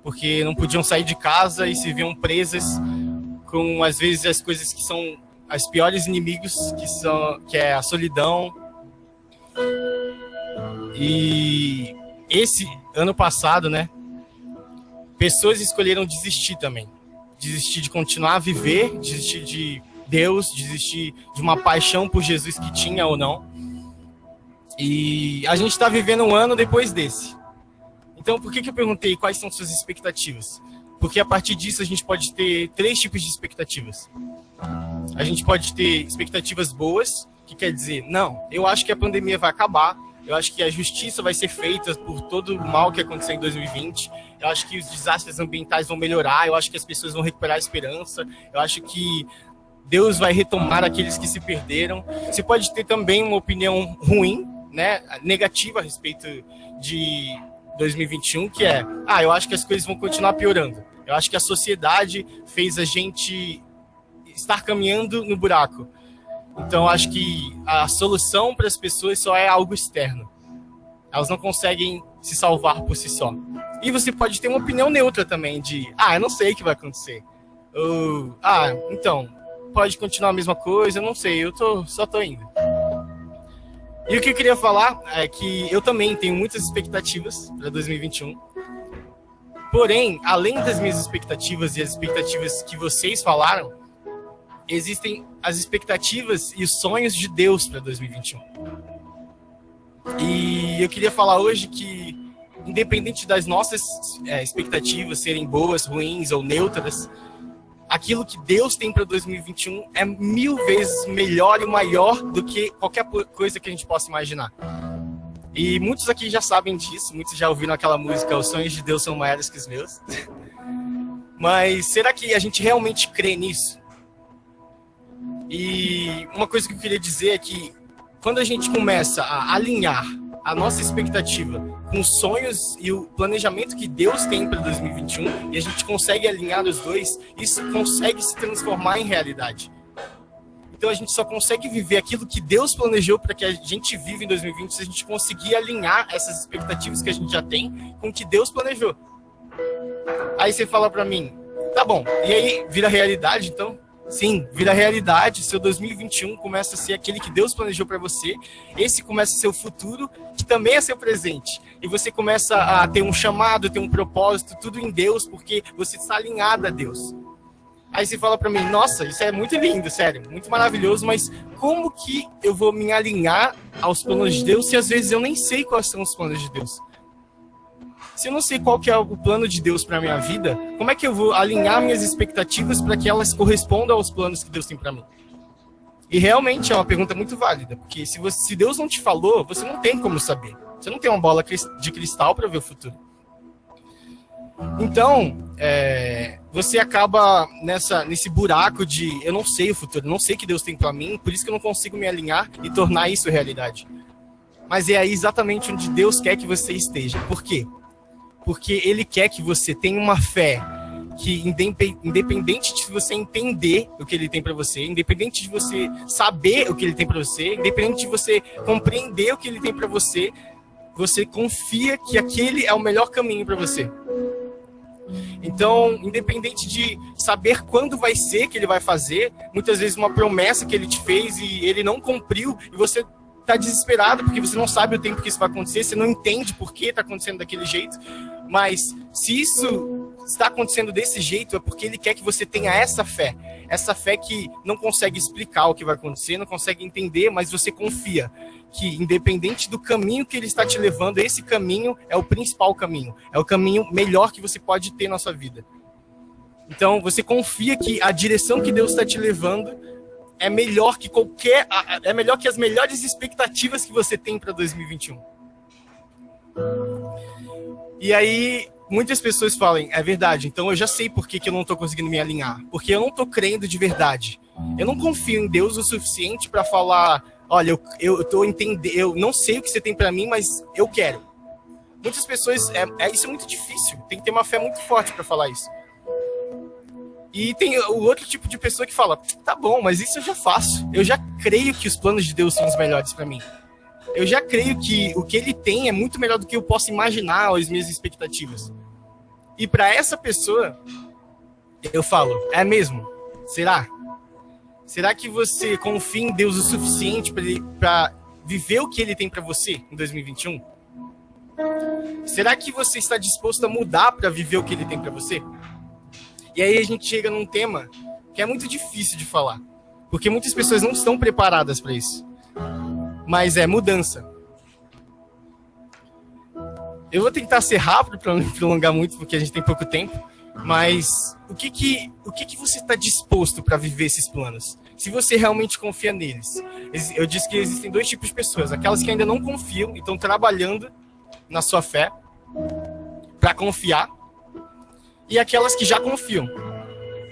porque não podiam sair de casa e se viam presas com, às vezes, as coisas que são as piores inimigos, que é a solidão. E esse ano passado, né, pessoas escolheram desistir também. Desistir de continuar a viver, desistir de Deus, desistir de uma paixão por Jesus que tinha ou não. E a gente está vivendo um ano depois desse. Então, por que eu perguntei quais são suas expectativas? Porque a partir disso a gente pode ter 3 tipos de expectativas. A gente pode ter expectativas boas, que quer dizer, não, eu acho que a pandemia vai acabar, eu acho que a justiça vai ser feita por todo o mal que aconteceu em 2020, eu acho que os desastres ambientais vão melhorar, eu acho que as pessoas vão recuperar a esperança, eu acho que Deus vai retomar aqueles que se perderam. Você pode ter também uma opinião ruim, né, negativa a respeito de 2021, que é, eu acho que as coisas vão continuar piorando. Eu acho que a sociedade fez a gente estar caminhando no buraco. Então, acho que a solução para as pessoas só é algo externo. Elas não conseguem se salvar por si só. E você pode ter uma opinião neutra também, de, eu não sei o que vai acontecer. Ou, então, pode continuar a mesma coisa, eu não sei, só tô indo. E o que eu queria falar é que eu também tenho muitas expectativas para 2021. Porém, além das minhas expectativas e as expectativas que vocês falaram, existem as expectativas e os sonhos de Deus para 2021. E eu queria falar hoje que, independente das nossas expectativas serem boas, ruins ou neutras, aquilo que Deus tem para 2021 é 1000 vezes melhor e maior do que qualquer coisa que a gente possa imaginar. E muitos aqui já sabem disso, muitos já ouviram aquela música, os sonhos de Deus são maiores que os meus. Mas será que a gente realmente crê nisso? E uma coisa que eu queria dizer é que quando a gente começa a alinhar a nossa expectativa com os sonhos e o planejamento que Deus tem para 2021, e a gente consegue alinhar os dois, isso consegue se transformar em realidade. Então a gente só consegue viver aquilo que Deus planejou para que a gente viva em 2020 se a gente conseguir alinhar essas expectativas que a gente já tem com o que Deus planejou. Aí você fala para mim, tá bom, e aí vira realidade então? Sim, vira realidade. Seu 2021 começa a ser aquele que Deus planejou para você. Esse começa a ser o futuro, que também é seu presente. E você começa a ter um chamado, ter um propósito, tudo em Deus, porque você está alinhado a Deus. Aí você fala para mim, nossa, isso é muito lindo, sério, muito maravilhoso, mas como que eu vou me alinhar aos planos de Deus se às vezes eu nem sei quais são os planos de Deus? Se eu não sei qual que é o plano de Deus para minha vida, como é que eu vou alinhar minhas expectativas para que elas correspondam aos planos que Deus tem para mim? E realmente é uma pergunta muito válida, porque se Deus não te falou, você não tem como saber. Você não tem uma bola de cristal para ver o futuro. Então, você acaba nesse buraco de eu não sei o futuro, não sei o que Deus tem para mim, por isso que eu não consigo me alinhar e tornar isso realidade. Mas é aí exatamente onde Deus quer que você esteja. Por quê? Porque Ele quer que você tenha uma fé que, independente de você entender o que Ele tem para você, independente de você saber o que Ele tem para você, independente de você compreender o que Ele tem para você, você confia que aquele é o melhor caminho para você. Então, independente de saber quando vai ser que Ele vai fazer, muitas vezes uma promessa que Ele te fez e Ele não cumpriu, e você está desesperado porque você não sabe o tempo que isso vai acontecer, você não entende por que está acontecendo daquele jeito, mas se isso está acontecendo desse jeito é porque Ele quer que você tenha essa fé que não consegue explicar o que vai acontecer, não consegue entender, mas você confia que independente do caminho que Ele está te levando, esse caminho é o principal caminho, é o caminho melhor que você pode ter na sua vida. Então você confia que a direção que Deus está te levando é melhor que as melhores expectativas que você tem para 2021. E aí, muitas pessoas falam, é verdade, então eu já sei por que eu não estou conseguindo me alinhar. Porque eu não estou crendo de verdade. Eu não confio em Deus o suficiente para falar, olha, eu não sei o que você tem para mim, mas eu quero. Muitas pessoas, isso é muito difícil, tem que ter uma fé muito forte para falar isso. E tem o outro tipo de pessoa que fala, tá bom, mas isso eu já faço. Eu já creio que os planos de Deus são os melhores para mim. Eu já creio que o que Ele tem é muito melhor do que eu posso imaginar as minhas expectativas. E para essa pessoa, eu falo, é mesmo? Será? Será que você confia em Deus o suficiente para viver o que ele tem para você em 2021? Será que você está disposto a mudar para viver o que ele tem para você? E aí a gente chega num tema que é muito difícil de falar, porque muitas pessoas não estão preparadas para isso. Mas é mudança. Eu vou tentar ser rápido para não prolongar muito, porque a gente tem pouco tempo. Mas o que você está disposto para viver esses planos? Se você realmente confia neles. Eu disse que existem dois tipos de pessoas. Aquelas que ainda não confiam e estão trabalhando na sua fé para confiar. E aquelas que já confiam.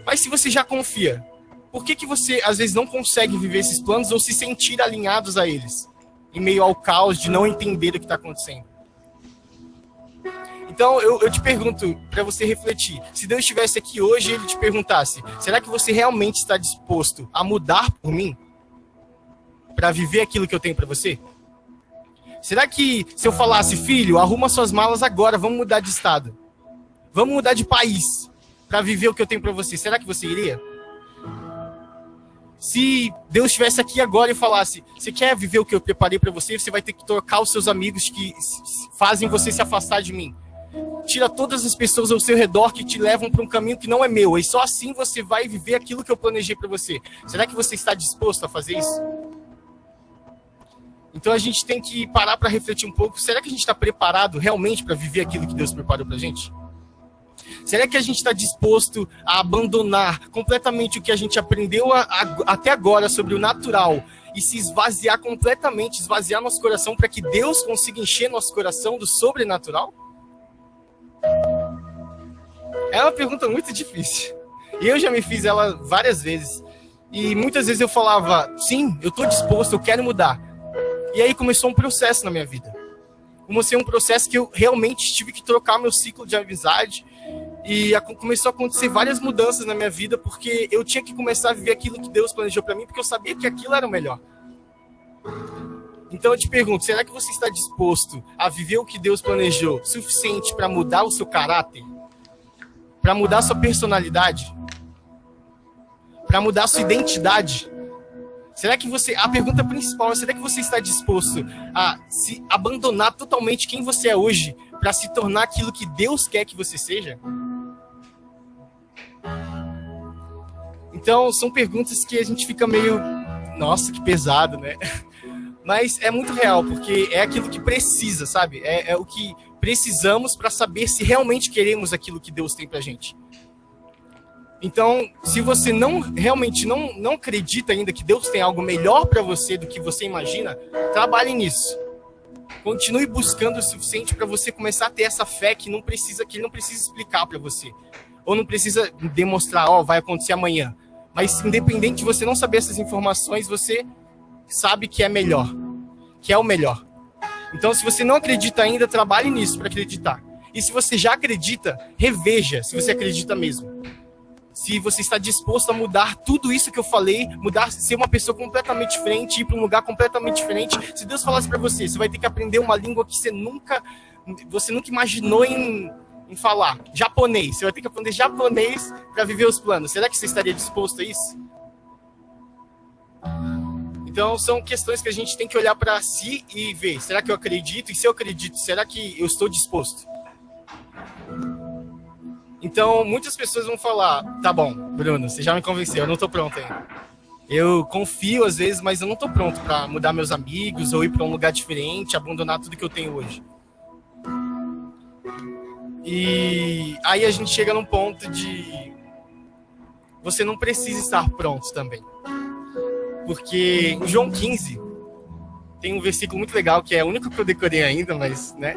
Mas se você já confia, por que você às vezes não consegue viver esses planos ou se sentir alinhados a eles? Em meio ao caos de não entender o que está acontecendo. Então, eu te pergunto, para você refletir, se Deus estivesse aqui hoje e ele te perguntasse, será que você realmente está disposto a mudar por mim? Para viver aquilo que eu tenho para você? Será que se eu falasse, filho, arruma suas malas agora, vamos mudar de estado? Vamos mudar de país para viver o que eu tenho para você, será que você iria? Se Deus estivesse aqui agora e falasse, você quer viver o que eu preparei para você, você vai ter que trocar os seus amigos que fazem você se afastar de mim. Tira todas as pessoas ao seu redor que te levam para um caminho que não é meu. E só assim você vai viver aquilo que eu planejei para você. Será que você está disposto a fazer isso? Então a gente tem que parar para refletir um pouco. Será que a gente está preparado realmente para viver aquilo que Deus preparou para a gente? Será que a gente está disposto a abandonar completamente o que a gente aprendeu até agora sobre o natural e se esvaziar completamente, esvaziar nosso coração para que Deus consiga encher nosso coração do sobrenatural? É uma pergunta muito difícil. E eu já me fiz ela várias vezes. E muitas vezes eu falava, sim, eu estou disposto, eu quero mudar. E aí começou um processo na minha vida. Comecei um processo que eu realmente tive que trocar meu ciclo de amizade. E começou a acontecer várias mudanças na minha vida, porque eu tinha que começar a viver aquilo que Deus planejou para mim, porque eu sabia que aquilo era o melhor. Então eu te pergunto, será que você está disposto a viver o que Deus planejou suficiente para mudar o seu caráter? Para mudar a sua personalidade? Para mudar a sua identidade? Será que você... A pergunta principal é, será que você está disposto a se abandonar totalmente quem você é hoje para se tornar aquilo que Deus quer que você seja? Então, são perguntas que a gente fica meio... Nossa, que pesado, né? Mas é muito real, porque é aquilo que precisa, sabe? É o que precisamos para saber se realmente queremos aquilo que Deus tem pra gente. Então, se você realmente não acredita ainda que Deus tem algo melhor para você do que você imagina, trabalhe nisso. Continue buscando o suficiente para você começar a ter essa fé que Ele não precisa explicar para você. Ou não precisa demonstrar, vai acontecer amanhã. Mas independente de você não saber essas informações, você sabe que é melhor. Que é o melhor. Então, se você não acredita ainda, trabalhe nisso para acreditar. E se você já acredita, reveja se você acredita mesmo. Se você está disposto a mudar tudo isso que eu falei, ser uma pessoa completamente diferente, ir para um lugar completamente diferente. Se Deus falasse para você, você vai ter que aprender uma língua que você nunca imaginou em falar. Japonês. Você vai ter que aprender japonês para viver os planos. Será que você estaria disposto a isso? Então, são questões que a gente tem que olhar para si e ver. Será que eu acredito? E se eu acredito, será que eu estou disposto? Então, muitas pessoas vão falar, tá bom, Bruno, você já me convenceu, eu não tô pronto ainda. Eu confio às vezes, mas eu não tô pronto para mudar meus amigos ou ir para um lugar diferente, abandonar tudo que eu tenho hoje. E aí a gente chega num ponto de você não precisa estar pronto também. Porque em João 15 tem um versículo muito legal, que é o único que eu decorei ainda, mas, né?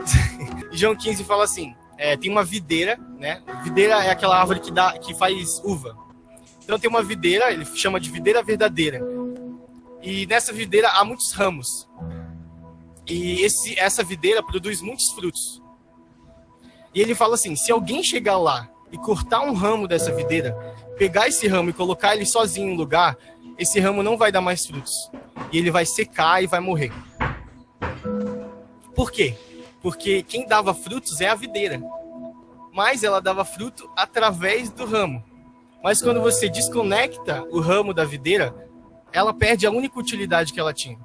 Em João 15 fala assim, tem uma videira, né? Videira é aquela árvore que faz uva. Então tem uma videira, ele chama de videira verdadeira. E nessa videira há muitos ramos. E essa videira produz muitos frutos. E ele fala assim, se alguém chegar lá e cortar um ramo dessa videira, pegar esse ramo e colocar ele sozinho em um lugar, esse ramo não vai dar mais frutos. E ele vai secar e vai morrer. Por quê? Porque quem dava frutos é a videira. mas ela dava fruto através do ramo. Mas quando você desconecta o ramo da videira, ela perde a única utilidade que ela tinha.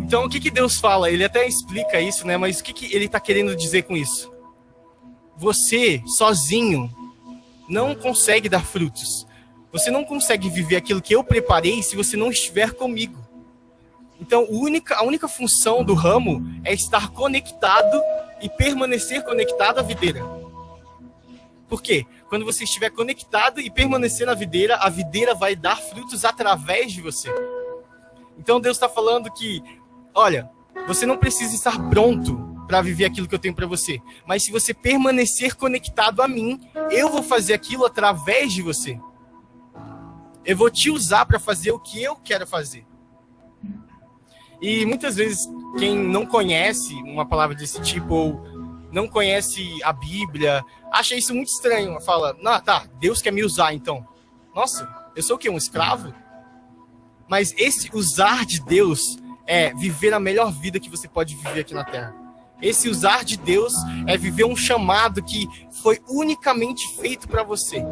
Então, o que Deus fala? Ele até explica isso, né? Mas o que ele está querendo dizer com isso? Você, sozinho, não consegue dar frutos. Você não consegue viver aquilo que eu preparei se você não estiver comigo. Então, a única função do ramo é estar conectado e permanecer conectado à videira. Por quê? Quando você estiver conectado e permanecer na videira, a videira vai dar frutos através de você. Então, Deus está falando que, olha, você não precisa estar pronto para viver aquilo que eu tenho para você. Mas se você permanecer conectado a mim, eu vou fazer aquilo através de você. Eu vou te usar para fazer o que eu quero fazer. E muitas vezes, quem não conhece uma palavra desse tipo, ou não conhece a Bíblia, acha isso muito estranho. Fala, não, tá, Deus quer me usar então. Nossa, eu sou o quê? Um escravo? Mas esse usar de Deus é viver a melhor vida que você pode viver aqui na Terra. Esse usar de Deus é viver um chamado que foi unicamente feito para você.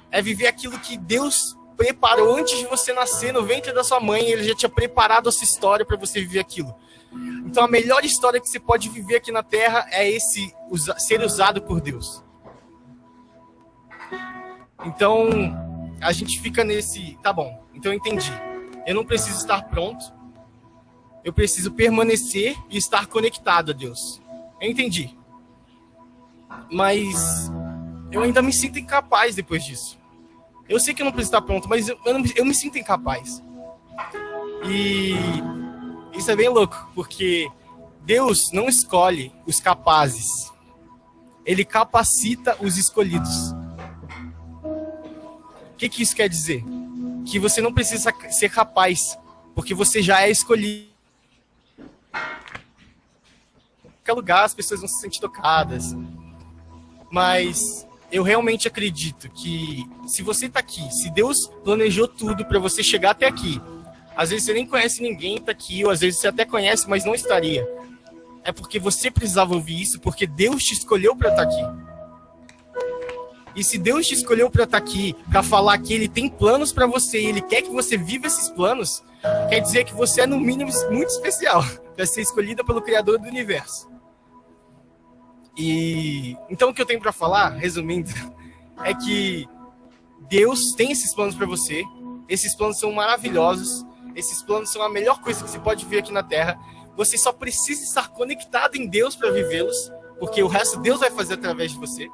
É viver aquilo que Deus preparou antes de você nascer no ventre da sua mãe. Ele já tinha preparado essa história para você viver aquilo. Então a melhor história que você pode viver aqui na Terra é esse ser usado por Deus. Então a gente fica nesse, tá bom, então eu entendi. Eu não preciso estar pronto. Eu preciso permanecer e estar conectado a Deus. Eu entendi. Mas eu ainda me sinto incapaz depois disso. Eu sei que eu não preciso estar pronto, mas eu me sinto incapaz. E isso é bem louco, porque Deus não escolhe os capazes. Ele capacita os escolhidos. O que isso quer dizer? Que você não precisa ser capaz, porque você já é escolhido. Em qualquer lugar as pessoas vão se sentir tocadas. Mas eu realmente acredito que se você está aqui, se Deus planejou tudo para você chegar até aqui, às vezes você nem conhece ninguém que está aqui, ou às vezes você até conhece, mas não estaria. É porque você precisava ouvir isso, porque Deus te escolheu para estar aqui. E se Deus te escolheu para estar aqui, para falar que Ele tem planos para você e Ele quer que você viva esses planos, quer dizer que você é, no mínimo, muito especial para ser escolhida pelo Criador do Universo. E então o que eu tenho para falar, resumindo, é que Deus tem esses planos para você. Esses planos são maravilhosos. Esses planos são a melhor coisa que você pode ver aqui na Terra. Você só precisa estar conectado em Deus para vivê-los, porque o resto Deus vai fazer através de você.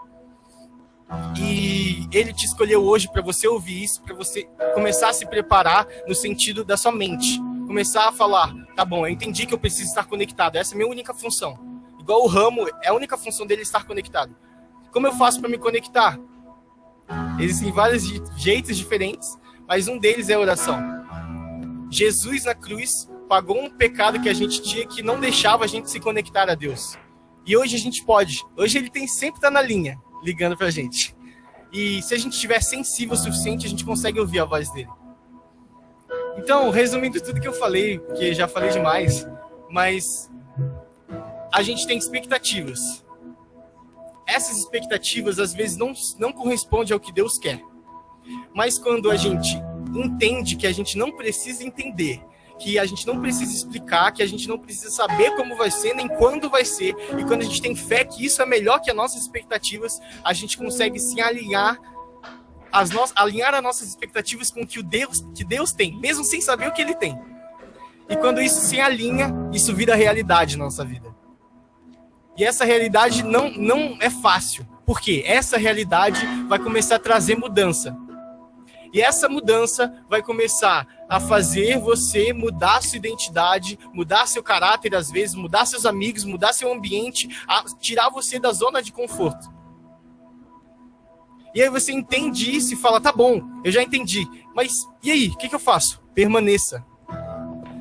E Ele te escolheu hoje para você ouvir isso, para você começar a se preparar no sentido da sua mente. Começar a falar, tá bom, eu entendi que eu preciso estar conectado. Essa é a minha única função. Igual o ramo, é a única função dele estar conectado. Como eu faço para me conectar? Existem vários jeitos diferentes, mas um deles é a oração. Jesus na cruz pagou um pecado que a gente tinha que não deixava a gente se conectar a Deus. E hoje a gente pode. Hoje ele sempre tá na linha, ligando pra gente. E se a gente estiver sensível o suficiente, a gente consegue ouvir a voz dele. Então, resumindo tudo que eu falei, porque já falei demais, mas a gente tem expectativas. Essas expectativas, às vezes, não correspondem ao que Deus quer. Mas quando a gente entende que a gente não precisa entender, que a gente não precisa explicar, que a gente não precisa saber como vai ser, nem quando vai ser, e quando a gente tem fé que isso é melhor que as nossas expectativas, a gente consegue se alinhar as nossas expectativas com o que Deus tem, mesmo sem saber o que Ele tem. E quando isso se alinha, isso vira realidade na nossa vida. E essa realidade não é fácil. Por quê? Essa realidade vai começar a trazer mudança. E essa mudança vai começar a fazer você mudar sua identidade, mudar seu caráter, às vezes, mudar seus amigos, mudar seu ambiente, tirar você da zona de conforto. E aí você entende isso e fala, tá bom, eu já entendi. Mas e aí, o que eu faço? Permaneça.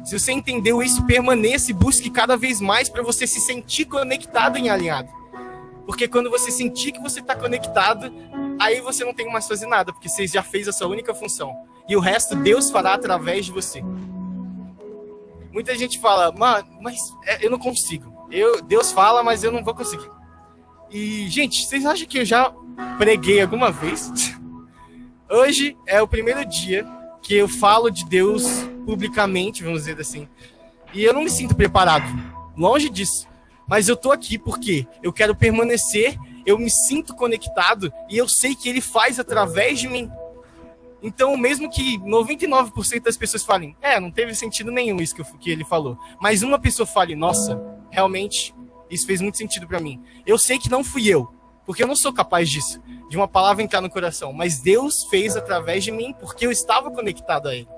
Se você entendeu isso, permaneça e busque cada vez mais para você se sentir conectado e alinhado. Porque quando você sentir que você está conectado, aí você não tem mais que fazer nada, porque você já fez a sua única função. E o resto Deus fará através de você. Muita gente fala, mas eu não consigo. Deus fala, mas eu não vou conseguir. E, gente, vocês acham que eu já preguei alguma vez? Hoje é o primeiro dia que eu falo de Deus publicamente, vamos dizer assim. E eu não me sinto preparado, longe disso. Mas eu tô aqui porque eu quero permanecer, eu me sinto conectado e eu sei que ele faz através de mim. Então, mesmo que 99% das pessoas falem, não teve sentido nenhum isso que ele falou. Mas uma pessoa fale, nossa, realmente, isso fez muito sentido para mim. Eu sei que não fui eu, porque eu não sou capaz disso, de uma palavra entrar no coração. Mas Deus fez através de mim, porque eu estava conectado a ele.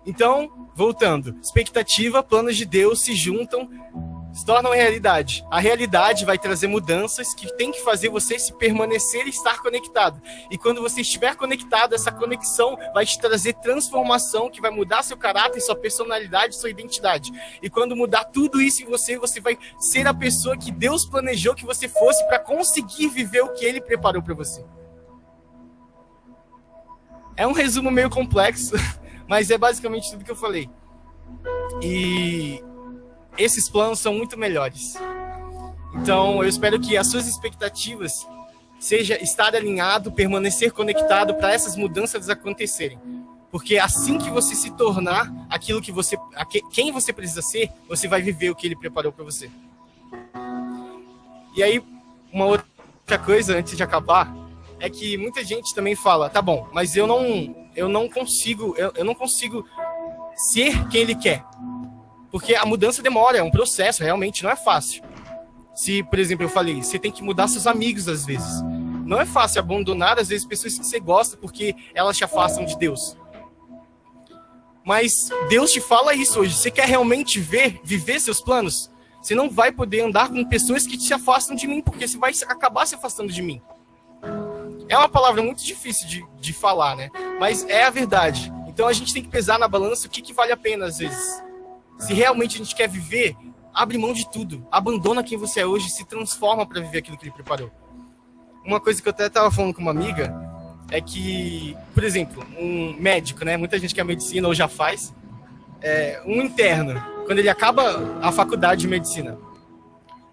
Então, voltando, expectativa, planos de Deus se juntam, se tornam realidade. A realidade vai trazer mudanças que tem que fazer você se permanecer e estar conectado. E quando você estiver conectado, essa conexão vai te trazer transformação, que vai mudar seu caráter, sua personalidade, sua identidade. E quando mudar tudo isso em você, você vai ser a pessoa que Deus planejou que você fosse para conseguir viver o que Ele preparou para você. É um resumo meio complexo, mas é basicamente tudo que eu falei. E esses planos são muito melhores. Então, eu espero que as suas expectativas seja estar alinhado, permanecer conectado para essas mudanças acontecerem. Porque assim que você se tornar aquilo que quem você precisa ser, você vai viver o que ele preparou para você. E aí, uma outra coisa antes de acabar é que muita gente também fala, tá bom, mas eu não consigo ser quem ele quer. Porque a mudança demora, é um processo, realmente não é fácil. Se, por exemplo, eu falei, você tem que mudar seus amigos às vezes. Não é fácil abandonar, às vezes, pessoas que você gosta porque elas te afastam de Deus. Mas Deus te fala isso hoje. Você quer realmente viver seus planos? Você não vai poder andar com pessoas que te afastam de mim, porque você vai acabar se afastando de mim. É uma palavra muito difícil de falar, né? Mas é a verdade. Então a gente tem que pesar na balança o que vale a pena às vezes. Se realmente a gente quer viver, abre mão de tudo. Abandona quem você é hoje e se transforma para viver aquilo que ele preparou. Uma coisa que eu até estava falando com uma amiga é que, por exemplo, um médico, né? Muita gente que é medicina ou já faz. Um interno, quando ele acaba a faculdade de medicina,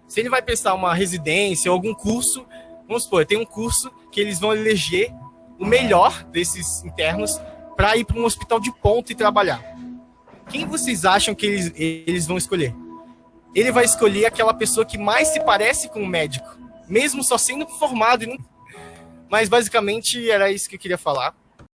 se ele vai prestar uma residência ou algum curso, vamos supor, tem um curso que eles vão eleger o melhor desses internos para ir para um hospital de ponta e trabalhar. Quem vocês acham que eles vão escolher? Ele vai escolher aquela pessoa que mais se parece com o médico, mesmo só sendo formado. Mas basicamente era isso que eu queria falar.